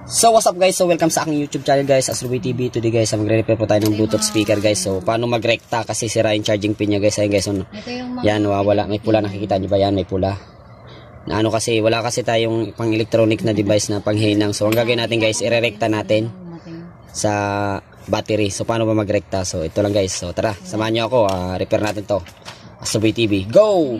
So what's up guys, so welcome sa aking YouTube channel guys, Astroboy TV. Today guys, magre-repair po tayo ng Bluetooth speaker guys. So paano magrekta kasi sira yung charging pin niya guys. Ayun guys, so, yan wala, may pula, nakikita niyo ba yan, may pula. Na ano kasi, wala kasi tayong pang electronic na device na panghinang. So ang gagawin natin guys, irerekta natin sa battery. So paano ba magrekta? So ito lang guys. So tara, samahan niyo ako, repair natin to. Astroboy TV, go!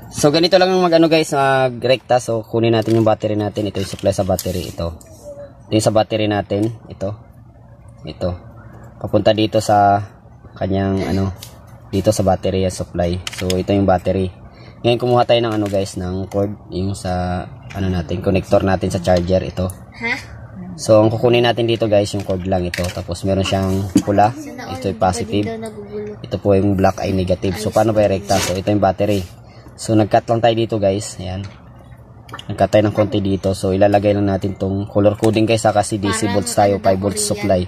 So ganito lang magano guys, magrekta. So kunin natin yung battery natin. Ito yung supply sa battery, ito. Ito yung sa battery natin, ito. Papunta dito sa kanyang dito sa battery yung supply. So ito yung battery. Ngayon kumuha tayo ng guys, ng cord, yung sa natin, connector natin sa charger, ito. So ang kukunin natin dito guys, yung cord lang ito. Tapos meron siyang pula, ito yung positive. Ito po yung black ay negative. So paano ba i-rekta? So ito yung battery. So nag-cut lang tayo dito guys, ayan. Nag-cut tayo ng konti dito. So ilalagay lang natin tong color coding guys, kasi DC volts tayo, 5 volts supply.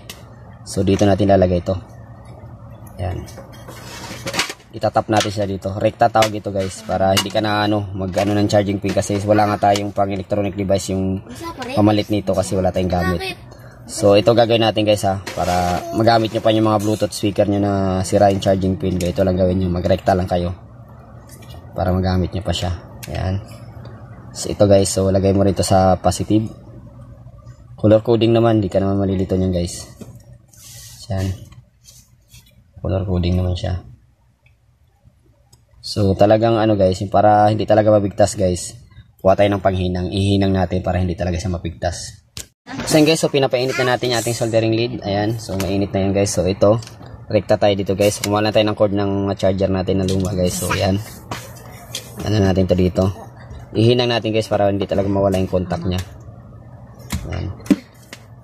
So dito natin lalagay ito. Ayan. Itatap natin siya dito. Rekta tawag ito guys, para hindi ka na mag-ano ng charging pin, kasi wala nga tayong pang electronic device yung pamalit nito kasi wala tayong gamit. So ito gagawin natin guys para magamit nyo pa yung mga Bluetooth speaker nyo na sira yung charging pin. Ito lang gawin nyo, magrekta lang kayo para magamit nyo pa siya. Ayan. So ito guys, so lagay mo rin ito sa positive. Color coding naman, di ka naman malilito nyan guys. Ayan. Color coding naman siya. So talagang guys, yung para hindi talaga mabigtas guys, kuha tayo ng panghinang, ihinang natin para hindi talaga siya mabigtas. So yun guys, so pinapainit na natin yung ating soldering lead. Ayan, so mainit na yun guys. So ito, rekta tayo dito guys. Kumuha na tayo ng cord ng charger natin na luma guys. So ayan, natin to dito. Ihinang natin guys para hindi talaga mawala yung contact nya. Ayan.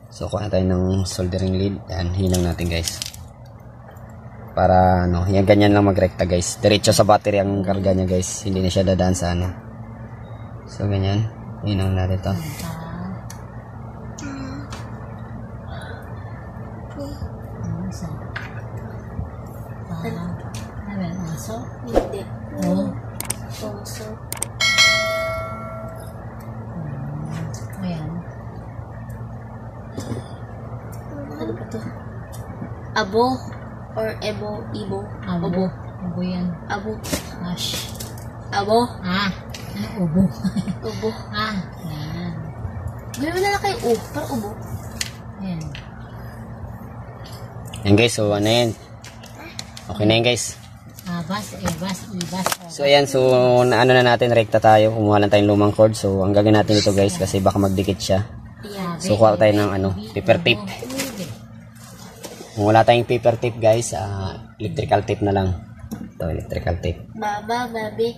So kuha na tayo ng soldering lead. Ayan, hinang natin guys. Para yan, ganyan lang magrekta guys. Diretso sa battery ang karga nya guys. Hindi na siya dadaan sa So ganyan, hinang natin to. Hindi. Puso. Ayan. Ano ba ito? Abo or ebo, ibo? Abo. Abo yan. Abo. Ash. Abo. Ubo. Ubo. Ayan. Gawin mo na lang kayo para ubo. Ayan. Ayan guys, so yan. Okay na yan guys. So ayan, so na natin, rekta tayo. Kumuha lang tayong lumang cord. So ang gagawin natin ito guys, kasi baka magdikit siya. So kuha tayo ng paper tape. Kung wala tayong paper tape guys, electrical tape na lang. Ito, electrical tape. Baba, babi,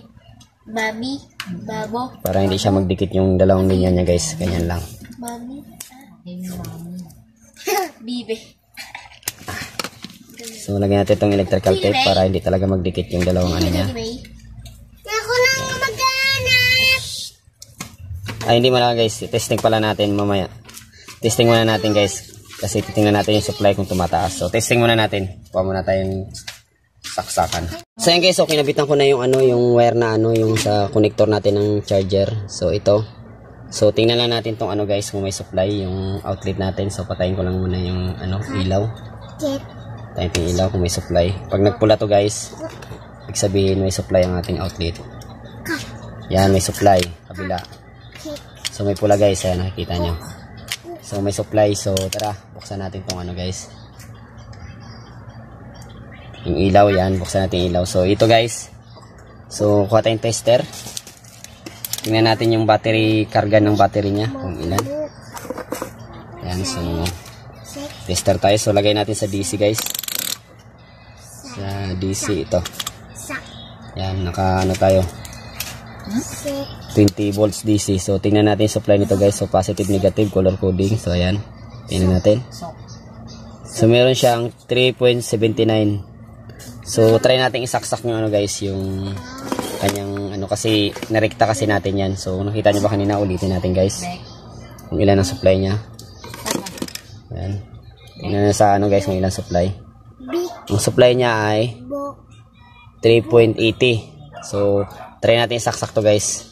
mami, babo. Para hindi siya magdikit yung dalawang linya niya guys. Ganyan lang. Mami. Bibe. So lagyan natin itong electrical tape para hindi talaga magdikit yung dalawang niya. Ako na maghanap. Hindi muna guys, testing pala natin mamaya. Testing muna natin guys, kasi titingnan natin yung supply kung tumataas. So testing muna natin. Kuha muna tayong saksakan. So yan guys, so kinabitan ko na yung yung wire na yung sa connector natin ng charger. So ito. So tingnan lang natin tong guys, kung may supply yung outlet natin. So patayin ko lang muna yung ilaw. Tayo yung ilaw kung may supply. Pag nagpula to guys, ibig sabihin may supply ang ating outlet. Yan, may supply kabila. So may pula guys, ayan, nakikita nyo. So may supply. So tara, buksan natin tong guys, yung ilaw. Yan, buksan natin yung ilaw. So ito guys, so kuha tayong tester. Tingnan natin yung battery, karga ng battery nya kung ilan. Yan, so tester tayo. So lagay natin sa DC guys, sa DC ito. Yan, naka tayo 20 volts DC. So tingnan natin yung supply nito guys. So positive, negative, color coding. So ayan, tingnan natin. So meron siyang 3.79. So try natin isaksak yung guys, yung kanyang kasi narekta kasi natin yan. So nakita nyo ba kanina, ulitin natin guys kung ilan ang supply nya. Ayan, tingnan na sa guys kung ilan supply. Ang supply niya ay 3.80. So, try natin saksak to guys.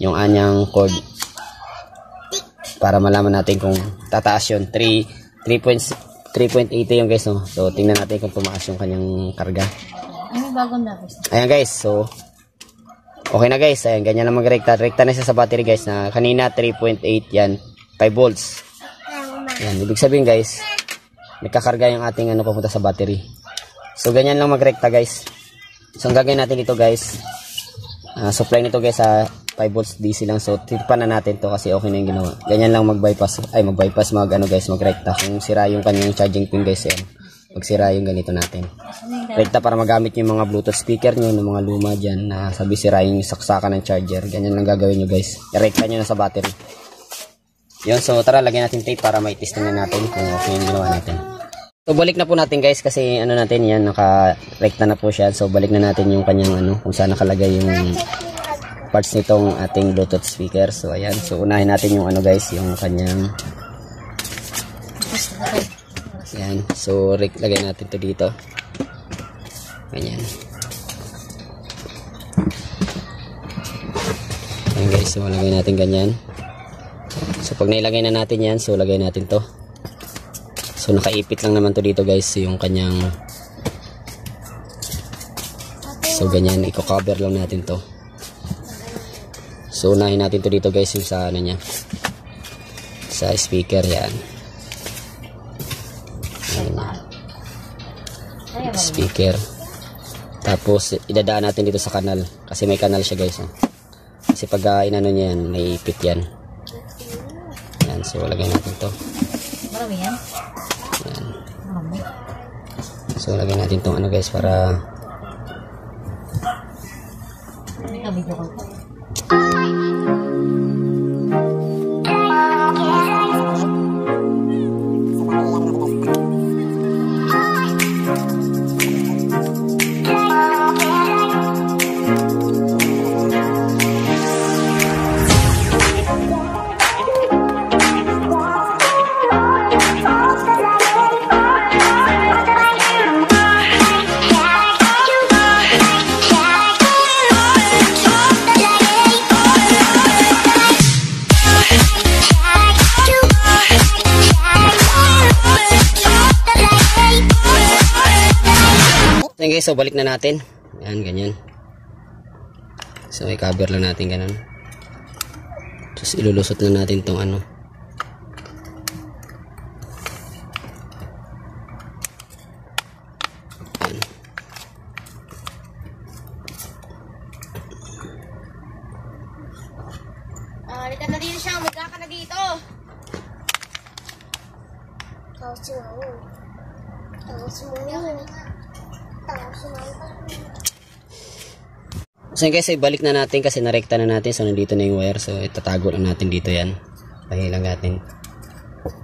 Yung anyang cord. Para malaman natin kung tataas yun. 3.80 yung guys, no? So, tingnan natin kung tumaas yung kanyang karga. Ano bagong dapat? Ayan guys, so okay na guys. Ayan, ganyan lang magrekta. Rekta na siya sa battery guys na kanina 3.8 yan. 5 volts. Ayan, ibig sabihin guys, nagkakarga yung ating ano papunta sa battery. So, ganyan lang magrekta guys. So, ang gagawin natin dito guys, supply nito guys sa 5 volts DC lang. So, tipan na natin to kasi okay na yung ginawa. Ganyan lang mag-bypass magrekta. Kung sira yung kanyang charging pin guys, yan. Pag sira yung ganito natin. Rekta para magamit yung mga Bluetooth speaker nyo, ng mga luma dyan, na sabi sira yung saksakan ng charger. Ganyan lang gagawin nyo guys. I-rekta nyo na sa battery. Yun, so tara, lagyan natin tape para mai-testing na natin kung okay yung ginawa natin. So, balik na po natin guys kasi ano natin yan, naka-rekta na po siya. So, balik na natin yung kanyang ano, kung saan nakalagay yung parts nitong ating Bluetooth speaker. So, ayan. So, unahin natin yung ano guys, yung kanyang ayan. So, lagay natin to dito. Ganyan. Ayan guys, so lagay natin ganyan. So, pag nailagay na natin yan, so lagay natin to. So, nakaipit lang naman to dito guys, yung kanyang so, ganyan, i-cover lang natin to. So, unahin natin to dito guys, yung sa ano niya, sa speaker, yan. Speaker. Tapos, idadaan natin dito sa kanal, kasi may kanal siya guys. Kasi pag inano niya yan, naiipit yan. Yan, so lagay natin to. Marami yan? Yan. So, lagay natin tong ano guys, para may kabidyo ko. Ayan guys, so balik na natin. Ayan, ganyan. So, i-cover lang natin ganun. Tapos ilulusot na natin tong ano. Ayan. Halika na dito siya, magka ka na dito. So guys, ibalik na natin kasi narekta na natin. So nandito na yung wire. So itatago lang natin dito yan. Lagay lang natin.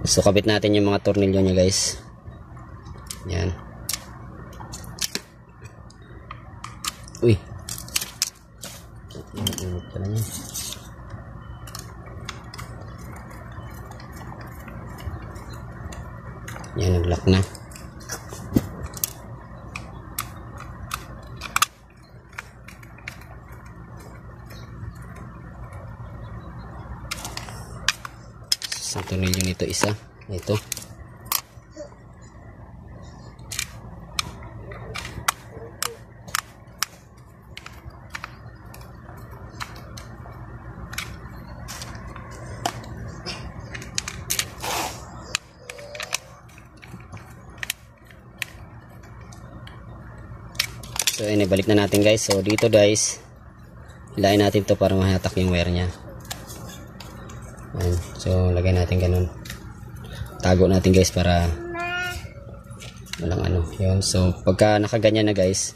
So kabit natin yung mga tornilyo nya guys. Yan. Uy. Init pala niya. Yan, nag-lock na. Isang tornilyo nito, isa. Ito. So, balik na natin guys. So, dito guys, hilain natin to para mahatak yung wire nya. Ayan. So, lagay natin ganun. Tago natin guys para walang ano. Yun. So, pagka nakaganyan na guys,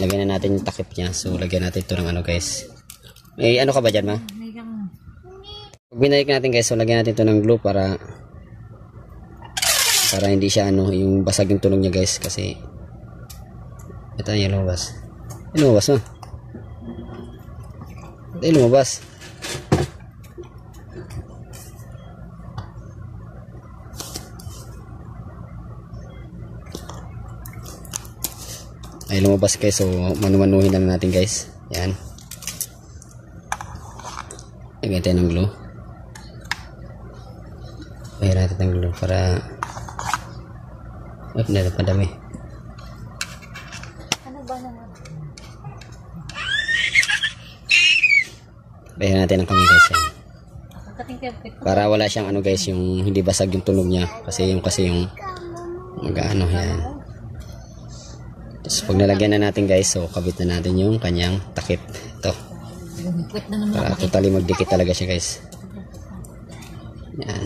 lagay na natin yung takip nya. So, lagyan natin ito ng ano guys. May ano ka ba dyan, ma? Pag binalik natin guys, so lagyan natin ito ng glue para hindi siya ano, yung basag yung tunog nya guys. Kasi ito yung lumabas. Lumabas mo. Ito lumabas. ay lumabas guys. So manumanuhin na natin guys. Yan. Lagyan tayo ng glue. Lagyan natin ng glue para padami. Ano ba naman? Lagyan natin ng kami guys. Yan. Para wala siyang ano guys, yung hindi basag yung tunog niya. Kasi yung mag-ano yan. Tapos pag nalagyan na natin guys, so kabit na natin yung kanyang takip. Ito. Para totally magdikit talaga siya guys. Yan.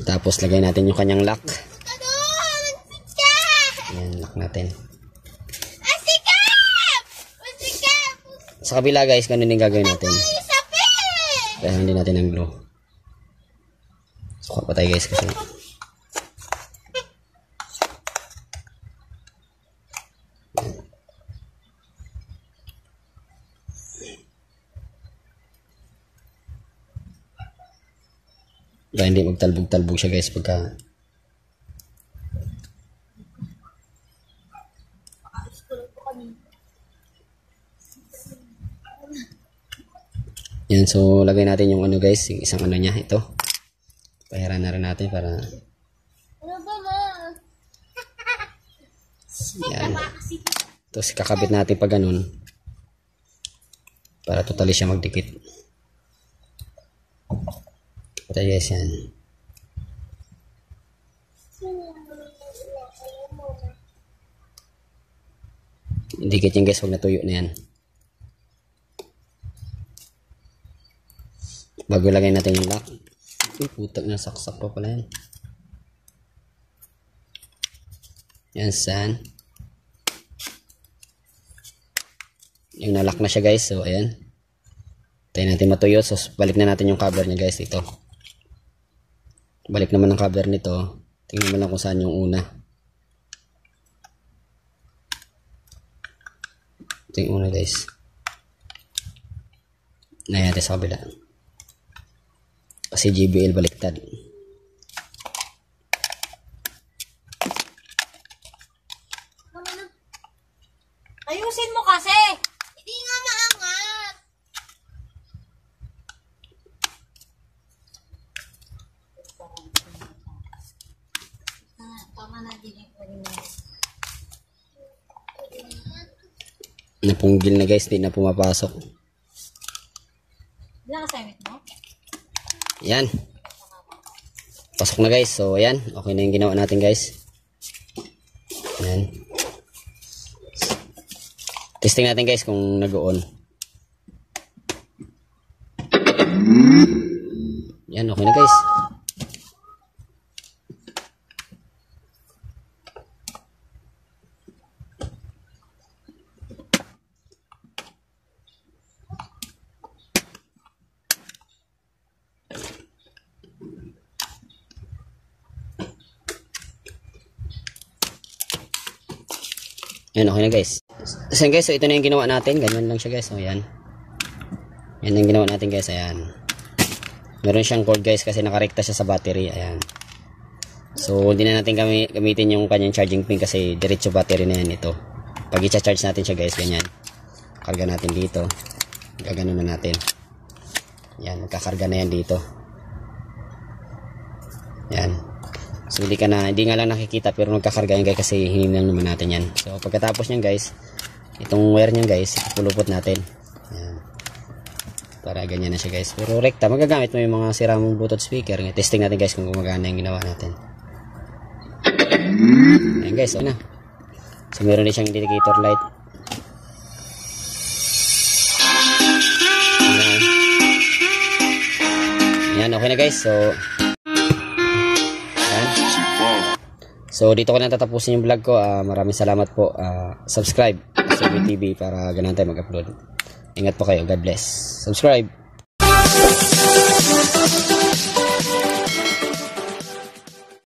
Tapos lagay natin yung kanyang lock. Yan, lock natin. Sa kabila guys, ganun din gagawin natin. Kaya hindi natin ang glue. Suka pa tayo guys kasi. Kaya hindi magtalbog-talbog siya guys pagka yan. So lagay natin yung ano guys, yung isang ano niya, ito pahiran na rin natin para yan. Tapos kakabit natin pag ganun para totally siya magdikit. Ito guys, yan. Dikit yan guys, huwag natuyo na yan. Bago lagay natin yung lock. Uy, putak na, saksak pa pala yan. Yan, san. Yung nalock na siya guys, so ayan. Tayo natin matuyo, so balik na natin yung cover niya guys, ito. Balik naman ang cover nito. Tingnan mo lang kung saan yung una. Ito yung una guys. Ngayon natin sa kabila. Kasi JBL baliktad. Ayusin mo kasi. Hindi nga maangat. Tama na din yung Napunggil na guys, di na pumapasok. Ilang assignment mo? Yan. Pasok na guys. So ayan, okay na yung ginawa natin guys. Ayan. Testing natin guys kung nag-on. Yan, okay na guys. Yan, okay na guys. So guys, so ito na yung ginawa natin. Ganyan lang siya guys. So yan. Yan yung ginawa natin guys. Ayan. Meron siyang cord guys kasi nakarekta siya sa battery. Ayan. So hindi na natin gamitin yung kanyang charging pin kasi diretso battery na yan ito. Pag i-charge natin siya guys, ganyan. Karga natin dito. Gagano na natin. Yan, magkakarga na yan dito. Yan. So hindi nga lang nakikita pero nagkakarga yan guys kasi hinin lang naman natin yan. So pagkatapos nyan guys, itong wire nyan guys, ipulupot natin. Yan. Para ganyan na siya guys. Pero rekta, magagamit mo yung mga sira mong Bluetooth speaker. Testing natin guys kung gumagana yung ginawa natin. Ayan guys, okay na. So meron din siyang indicator light. Ayan, okay na guys. So dito ko na tatapusin yung vlog ko. Maraming salamat po. Subscribe sa TV para ganahan tayo mag-upload. Ingat po kayo. God bless. Subscribe.